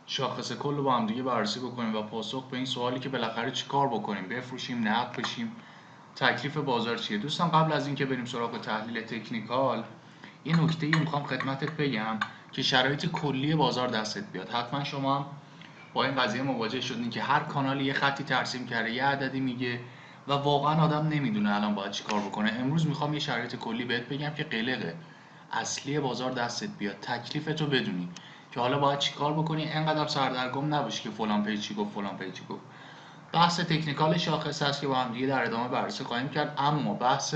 شاخص کل رو با هم دیگه بررسی بکنیم و پاسخ به این سوالی که بالاخره چی کار بکنیم، بفروشیم، نقد بشیم، تکلیف بازار چیه. دوستان قبل از اینکه بریم سراغ تحلیل تکنیکال، این نکته ای میخوام خدمتت بگم که شرایط کلی بازار دستت بیاد. حتما شما هم با این قضیه مواجه شدین که هر کانالی یه خطی ترسیم کرده، یه عددی میگه و واقعا آدم نمیدونه الان باید چیکار بکنه. امروز میخوام یه شرایط کلی بهت بگم که قلق اصلی بازار دستت بیاد، تکلیفتو بدونی که حالا باید چیکار بکنی، انقدر سردرگم نباشی که فلان پیج چی گفت فلان پیج چی گفت. بحث تکنیکال شاخص هست که با هم دیگه در ادامه بررسی خواهیم کرد، اما بحث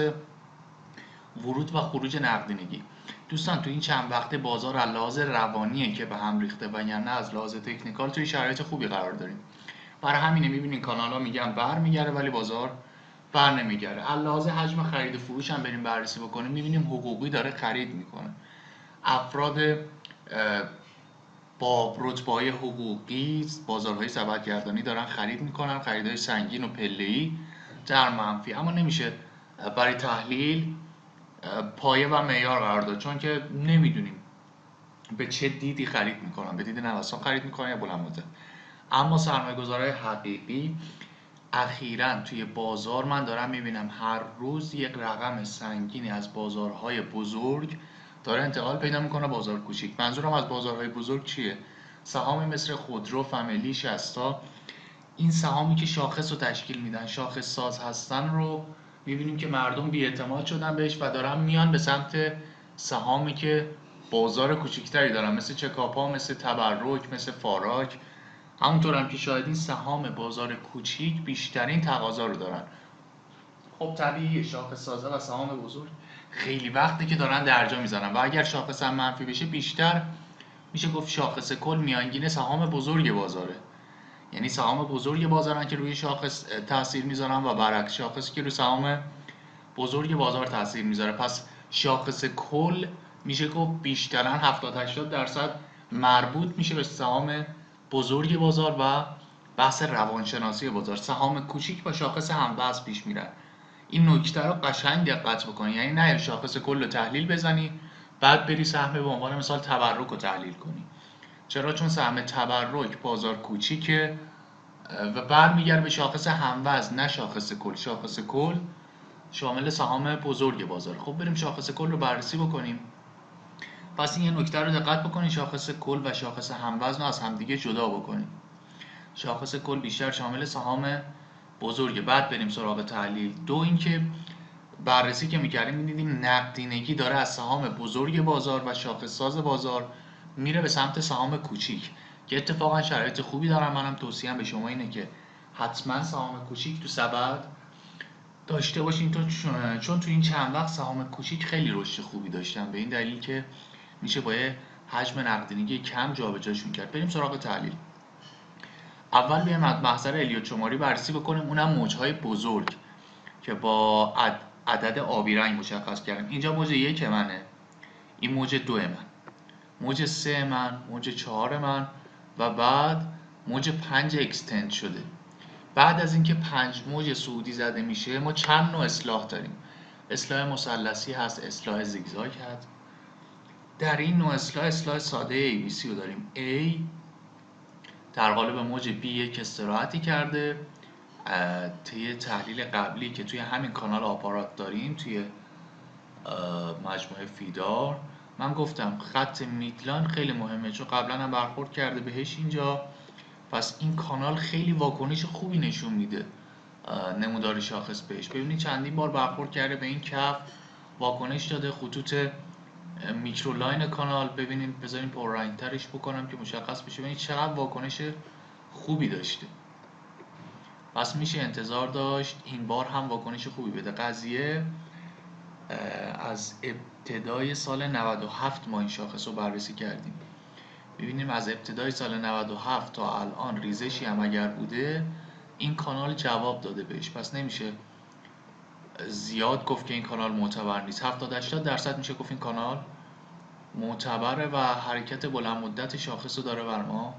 ورود و خروج نقدینگی دوستان تو این چند وقته بازار از لحاظ روانیه که به هم ریخته و یعنی از لحاظ تکنیکال توی شرایط خوبی قرار داریم. برای همینه میبینین کانال ها میگن برمیگره ولی بازار بر نمیگره. از لحاظ حجم خرید و فروش هم بریم بررسی بکنیم، میبینیم حقوقی داره خرید میکنه. افراد با رتبه‌های حقوقی بازارهای سبدگردانی دارن خرید میکنن، خریدهای سنگین و پله‌ای در منفی. اما نمیشه برای تحلیل پایه و معیار قرار داد، چون که نمیدونیم به چه دیدی خرید میکنن، به دید نوسان خرید میکنن یا بلند مدت. اما سرمایه‌گذارهای حقیقی اخیراً توی بازار من دارم میبینم هر روز یک رقم سنگینی از بازارهای بزرگ داره انتقال پیدا میکنه بازار کوچیک. منظورم از بازارهای بزرگ چیه؟ سهامی مثل خودرو، فامیلی، شستا، این سهامی که شاخص رو تشکیل میدن، شاخص ساز هستن رو میبینیم که مردم بی‌اعتماد شدن بهش و دارن میان به سمت سهامی که بازار کوچیکتری دارن، مثل چکاپا، مثل تبرک، مثل فاراک. همونطور هم که شاهدین سهام بازار کوچیک بیشترین تقاضا رو دارن. خب طبیعیه، شاخص سازه و سهام بزرگ خیلی وقته که دارن درجا میزنن و اگر شاخص هم منفی بشه بیشتر میشه گفت شاخص کل میانگین سهام بزرگ بازاره. یعنی سهام بزرگ بازارن که روی شاخص تاثیر میذارن و برعکس شاخصی که روی سهام بزرگ بازار تاثیر میذاره. پس شاخص کل میشه گفت بیشترن 70-80% مربوط میشه به سهام بزرگ بازار و بحث روانشناسی بازار. سهام کوچیک با شاخص هموزن پیش میرن. این نکته رو قشنگ دقت بکنی، یعنی نه شاخص کل رو تحلیل بزنی بعد بری سهم به عنوان مثال تبرک رو تحلیل کنی. چرا؟ چون سهم تبرک بازار کوچیکه و برمیگرده به شاخص هموزن نه شاخص کل. شاخص کل شامل سهام بزرگ بازار. خب بریم شاخص کل رو بررسی بکنیم. پس این یه نکته رو دقت بکنید، شاخص کل و شاخص هموزن رو از همدیگه جدا بکنیم. شاخص کل بیشتر شامل سهام بزرگه. بعد بریم سراغ تحلیل. دو اینکه بررسی که میکردیم میدیدیم نقدینگی داره از سهام بزرگ بازار و شاخص ساز بازار میره به سمت سهام کوچیک که اتفاقا شرایط خوبی دارن. منم توصیهم به شما اینه که حتما سهام کوچیک تو سبد داشته باشین، چون تو این چند وقت سهام کوچیک خیلی رشد خوبی داشتن، به این دلیل که میشه با یه حجم نقدینگی کم جابجاشون کرد. بریم سراغ تحلیل. اول بیایم از محضر الیوت شماری بررسی بکنیم، اونم موجهای بزرگ که با عدد آبی رنگ مشخص کردیم. اینجا موج 1 منه، این موج 2 من، موج 3 من، موج 4 من و بعد موج 5 اکستند شده. بعد از اینکه 5 موج صعودی زده میشه ما چند نوع اصلاح داریم. اصلاح مثلثی هست، اصلاح زیگزاگ هست. در این نوع اصلاح ساده ABC رو داریم. A در قالب موج B1 استراحتی کرده. طی تحلیل قبلی که توی همین کانال آپارات داریم توی مجموعه فیدار من گفتم خط میدلاین خیلی مهمه، چون قبلا هم برخورد کرده بهش اینجا. پس این کانال خیلی واکنش خوبی نشون میده نمودار شاخص بهش. ببینید چندین بار برخورد کرده به این کف، واکنش داده. خطوط میکرولاین کانال ببینید، بذارین پررنگ ترش بکنم که مشخص بشه، ببینید چقدر واکنش خوبی داشته. پس میشه انتظار داشت این بار هم واکنش خوبی بده. قضیه از ابتدای سال 97 ما این شاخص رو بررسی کردیم. ببینیم از ابتدای سال 97 تا الان ریزشی هم اگر بوده این کانال جواب داده بهش. پس نمیشه زیاد گفت که این کانال معتبر نیست. 70-80% میشه گفت این کانال معتبره و حرکت بلند مدت شاخص رو داره بر ما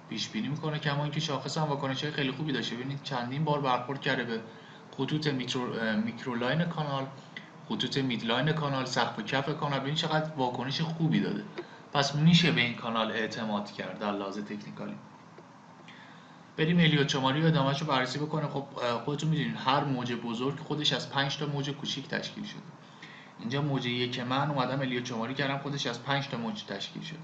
پیش بینی میکنه. کما اینکه شاخص هم واکنش‌های خیلی خوبی داشته. ببینید چندین بار برخورد کرده به خطوط میکرولاین کانال، خطوط میدلاین کانال، سقف و کف کانال. ببینید چقدر واکنش خوبی داده. پس میشه به این کانال اعتماد کرد در لحاظ تکنیکالی. بریم الیوت شماری و ادامه‌شو بررسی بکنه. خب خودتون میدونید هر موج بزرگ خودش از 5 تا موج کوچیک تشکیل شده. اینجا موج 1 من اومدم الیوت شماری کردم، خودش از 5 تا موج تشکیل شده.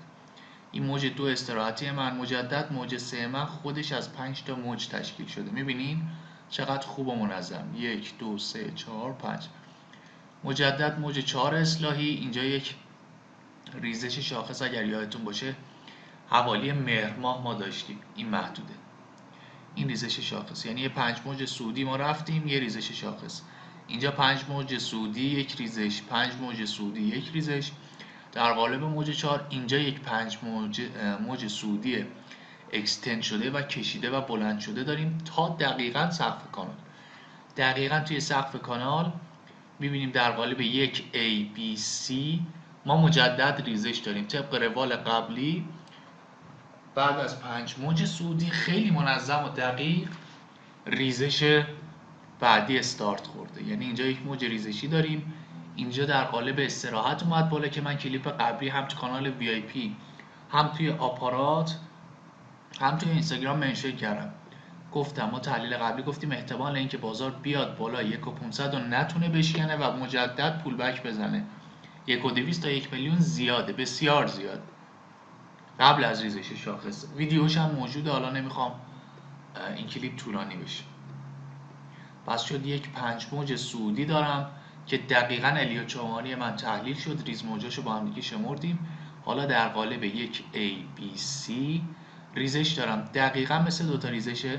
این موج 2 استراحتی من مجدد، موج 3 من خودش از 5 تا موج تشکیل شده. میبینین چقدر خوب و منظم. 1 2 3 4 5. مجدد موج 4 اصلاحی. اینجا یک ریزش شاخص اگر یادتون باشه حوالی مهر ماه ما داشتیم، این محدوده، این ریزش شاخص، یعنی 5 موج صعودی ما رفتیم یه ریزش شاخص. اینجا 5 موج صعودی یک ریزش، 5 موج صعودی یک ریزش. در قالب موج 4 اینجا یک 5 موج صعودی اکستند شده و کشیده و بلند شده داریم تا دقیقاً سقف کانال. دقیقاً توی سقف کانال می‌بینیم در قالب یک A B C ما مجدد ریزش داریم طبق روال قبلی. بعد از 5 موج صعودی خیلی منظم و دقیق ریزش بعدی استارت خورده، یعنی اینجا یک موج ریزشی داریم. اینجا در قالب استراحت اومد بالا که من کلیپ قبلی هم تو کانال VIP هم توی آپارات هم توی اینستاگرام منشن کردم. گفتم ما تحلیل قبلی گفتیم احتمال اینکه بازار بیاد بالا 1.500 رو نتونه بشکنه و مجدد پول بک بزنه 1.200 تا 1 میلیون زیاده، بسیار زیاد، قبل از ریزش شاخص. ویدیوش هم موجوده، حالا نمیخوام این کلیپ طولانی بشه. پس شد یک 5 موج صعودی دارم که دقیقاً الیوت شماری من تحلیل شد، ریز موجاشو با هم دیگه شمردیم. حالا در قالب یک A B C ریزش دارم دقیقاً مثل دوتا ریزش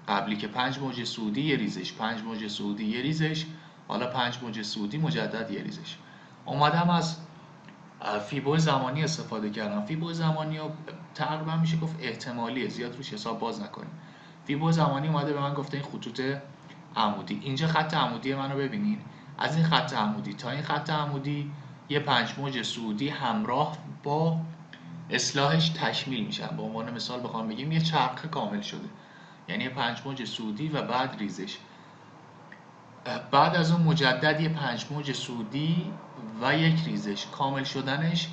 قبلی که 5 موج صعودی یه ریزش، 5 موج صعودی یه ریزش، حالا 5 موج صعودی مجدد یه ریزش. اومدم از فیبو زمانی استفاده کردم. فیبو زمانی رو تقریبا میشه گفت احتمالیه، زیاد روش حساب باز نکنیم. فیبو زمانی اومده به من گفته این خطوط عمودی، اینجا خط عمودی منو ببینید، از این خط عمودی تا این خط عمودی یه 5 موج صعودی همراه با اصلاحش تکمیل میشن. به عنوان مثال بخوام بگیم یه چرخه کامل شده، یعنی 5 موج صعودی و بعد ریزش. بعد از اون مجدد یه 5 موج صعودی و یک ریزش. کامل شدنش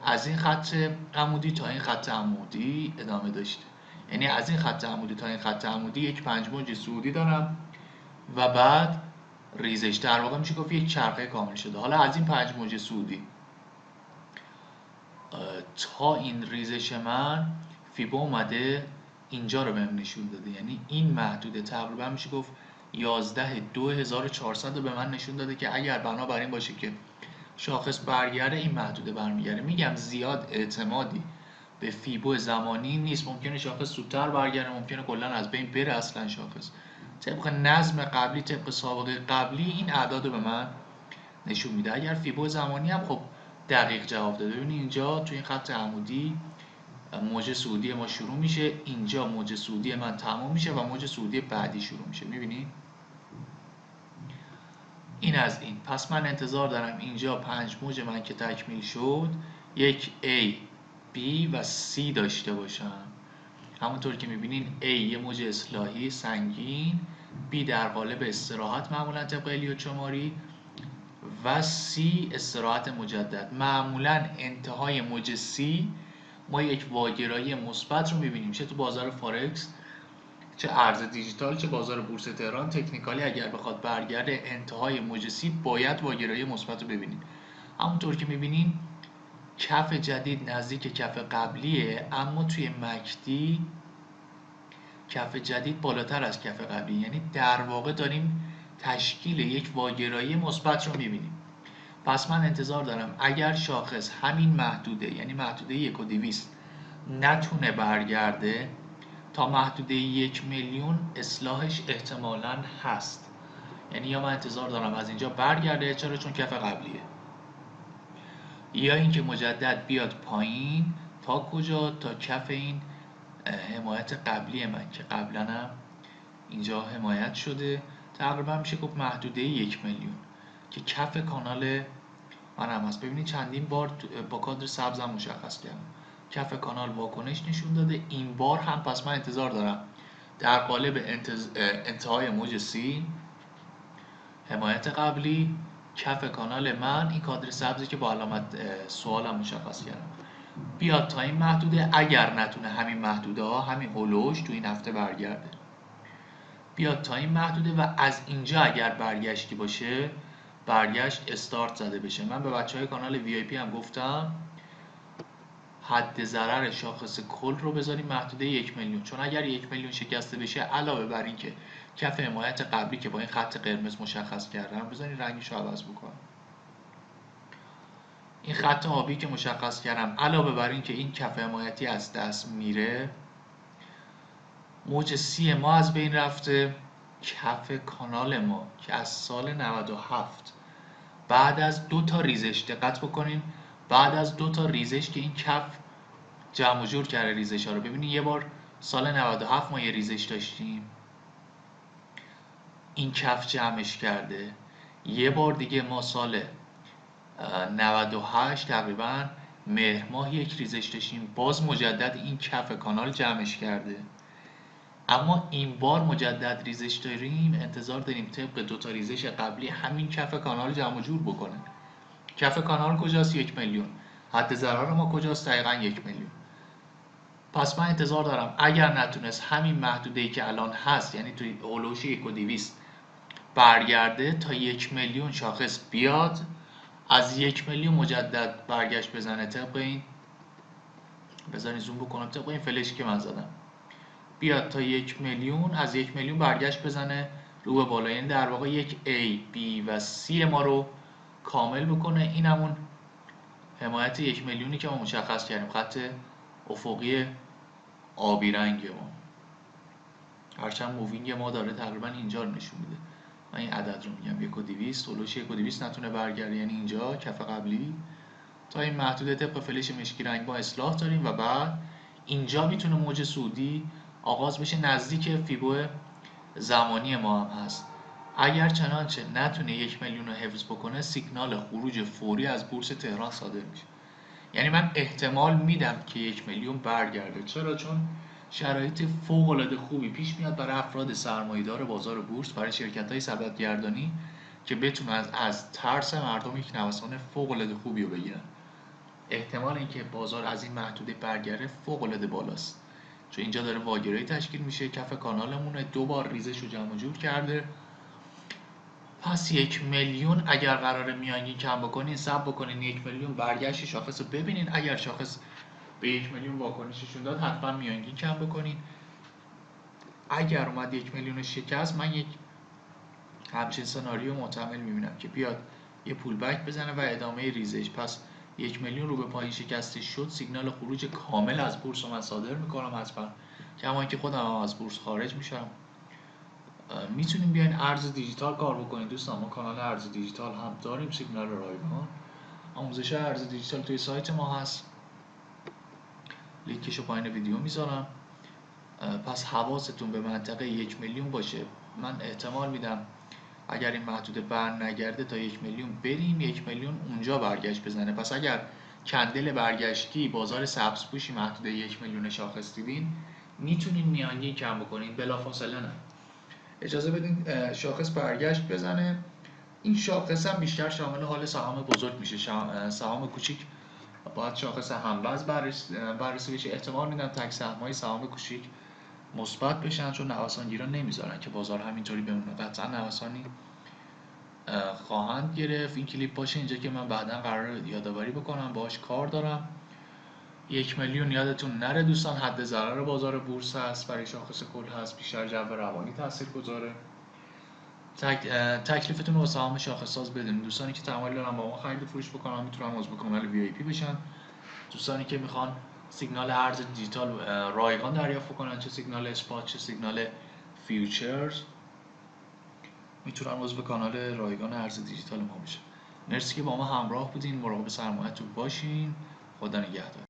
از این خط عمودی تا این خط عمودی ادامه داشته، یعنی از این خط عمودی تا این خط عمودی یک 5 موج صعودی دارم و بعد ریزش. در واقع میشه گفت یک چرخه کامل شده. حالا از این 5 موج صعودی تا این ریزش من فیبو اومده اینجا رو بهم نشون داده، یعنی این محدوده تقریبا میشه گفت 11/2400 رو به من نشون داده که اگر بنابراین باشه که شاخص برگرده این محدوده برمیگرده. میگم زیاد اعتمادی به فیبو زمانی نیست، ممکنه شاخص زودتر برگرده، ممکنه کلا از بین بره اصلا شاخص. طبق نظم قبلی، طبق سابقه قبلی این اعداد رو به من نشون میده. اگر فیبو زمانی هم خب دقیق جواب داده. ببینید اینجا توی این خط عمودی موج صعودی ما شروع میشه، اینجا موج صعودی من تمام میشه و موج صعودی بعدی شروع میشه. میبینید این از این. پس من انتظار دارم اینجا 5 موج من که تکمیل شد یک A B و C داشته باشم. همونطور که میبینین A یه موج اصلاحی سنگین، B در قالب استراحت معمولا طبق الیوت شماری و C استراحت مجدد. معمولا انتهای موج C ما یک واگرایی مثبت رو میبینیم، چه تو بازار فارکس، چه ارز دیجیتال، چه بازار بورس تهران. تکنیکالی اگر بخواد برگرده انتهای موج C باید واگرایی مثبت رو ببینیم. همونطور که میبینین کف جدید نزدیک کف قبلیه، اما توی مکدی کف جدید بالاتر از کف قبلی، یعنی در واقع داریم تشکیل یک واگرایی مثبت رو میبینیم. پس من انتظار دارم اگر شاخص همین محدوده، یعنی محدوده 1,200 نتونه برگرده تا محدوده 1 میلیون اصلاحش احتمالاً هست. یعنی یا من انتظار دارم از اینجا برگرده، چرا؟ چون کف قبلیه، یا اینکه مجدد بیاد پایین تا کجا؟ تا کف این حمایت قبلی من که قبلا هم اینجا حمایت شده. تقریبا میشه گفت محدوده 1 میلیون که کف کانال من هم هست. ببینید چندین بار با کادر سبزم مشخص کردم کف کانال واکنش نشون داده. این بار هم پس من انتظار دارم در قالب انتهای موج C حمایت قبلی، کف کانال من این کادر سبزی که با علامت سوالم مشخص کردم بیاد تا این محدوده، اگر نتونه همین محدوده ها، همین هولوش تو این هفته برگرده، بیاد تا این محدوده و از اینجا اگر برگشتی باشه، برگشت استارت زده بشه. من به بچهای کانال VIP هم گفتم حد ضرر شاخص کل رو بذاریم محدوده 1 میلیون، چون اگر 1 میلیون شکسته بشه، علاوه بر این که کف حمایت قبلی که با این خط قرمز مشخص کردم، بذارین رنگش رو عوض بکنم، این خط آبی که مشخص کردم، علاوه بر این که این کف حمایتی از دست میره، موج سی ما از بین رفته، کف کانال ما که از سال 97 بعد از 2 تا ریزش، دقت بکنین، بعد از 2 تا ریزش که این کف جمع و جور کرده ریزش ها رو. ببینید یه بار سال 97 ما یه ریزش داشتیم، این کف جمعش کرده، یه بار دیگه ما سال 98 تقریبا مهر ماه یک ریزش داشتیم، باز مجدد این کف کانال جمعش کرده. اما این بار مجدد ریزش داریم، انتظار داریم طبق 2 تا ریزش قبلی همین کف کانال جمع و جور بکنه. کف کانال کجاست؟ 1 میلیون. حد ضرر ما کجاست؟ دقیقاً 1 میلیون. پس من انتظار دارم اگر نتونست همین محدوده‌ای که الان هست، یعنی توی هولوش 1.200 برگرده، تا 1 میلیون شاخص بیاد، از 1 میلیون مجدد برگشت بزنه طبق این، بذارین زوم بکنم، طبق این فلشی که من زدم، بیاد تا 1 میلیون، از 1 میلیون برگشت بزنه رو به بالا، یعنی در واقع یک A, B و C ما رو کامل بکنه. این همون حمایت 1 میلیونی که ما مشخص کردیم، خط افقی آبی رنگ ما، هرچند مووینگ ما داره تقریبا اینجا رو نشون میده. من این عدد رو میگم 1.200، هولوش 1.200 نتونه برگرده، یعنی اینجا کف قبلی تا این محدوده طبق فلش مشکی رنگ با اصلاح داریم و بعد اینجا میتونه موج صعودی آغاز بشه، نزدیک فیبو زمانی ما هم هست. اگر چنانچه نتونه 1 میلیون رو حفظ بکنه، سیگنال خروج فوری از بورس تهران صادر میشه. یعنی من احتمال میدم که 1 میلیون برگرده. چرا؟ چون شرایط فوق العاده خوبی پیش میاد برای افراد سرمایه‌دار بازار بورس، برای شرکت‌های سبدگردانی که بتونن از ترس مردم یک نوسان فوق العاده خوبی رو بگیرن. احتمال اینکه بازار از این محدوده برگرده فوق العاده بالاست، چون اینجا داره واگرایی تشکیل میشه، کف کانالمون 2 بار ریزش رو جمع و جور کرده. پس 1 میلیون اگر قراره میانگین کم بکنین، صبر بکنین 1 میلیون برگشت شاخص رو ببینین، اگر شاخص به 1 میلیون واکنششون داد، حتما میانگین کم بکنین. اگر اومد 1 میلیون شکست، من یک همچین سناریو محتمل میبینم که بیاد یه پول بک بزنه و ادامه ریزش. پس 1 میلیون رو به پایین شکسته شد، سیگنال خروج کامل از بورس رو من صادر میکنم حتما، کما اینکه خودم هم از بورس خارج میشم. میتونیم بیاین ارز دیجیتال کار بکنید دوستان، ما کانال ارز دیجیتال هم داریم، سیگنال رایگان، آموزش ارز دیجیتال توی سایت ما هست، لینکشو پایین ویدیو میذارم. پس حواستون به منطقه 1 میلیون باشه. من احتمال میدم اگر این محدوده بر نگرده تا 1 میلیون بریم، 1 میلیون اونجا برگشت بزنه. پس اگر کندل برگشتی بازار سبزپوشی محدوده 1 میلیون شاخص دیدین، میتونین میانگین کم بکنین، بلافاصله نه، اجازه بدین شاخص برگشت بزنه. این شاخص هم بیشتر شامل حال سهام بزرگ میشه، سهام کوچیک باید شاخص هموز بررسی بشه. احتمال میدم تک سهم‌های سهام کوچیک مثبت بشن، چون نوسانگیران نمیذارن که بازار همینطوری بمونه، قطعا نوسانی خواهند گرفت. این کلیپ باشه اینجا که من بعدا قرار یادآوری بکنم، باهاش کار دارم. 1 میلیون یادتون نره دوستان، حد ضرر بازار بورس هست، برای شاخص کل هست، بیشتر جو روانی تاثیر گذاره. تکلیفتون رو سهام شاخص ساز بدونید. دوستانی که تمایل دارن با ما خرید و فروش بکنن میتونن عضو کانال VIP بشن. دوستانی که میخوان سیگنال ارز دیجیتال رایگان دریافت کنن، چه سیگنال اسپات چه سیگنال فیوچرز، میتونن عضو کانال رایگان ارز دیجیتال ما بشن. مرسی که با ما همراه بودین، مراقب سرمایه‌تون باشین. خدا نگهدار.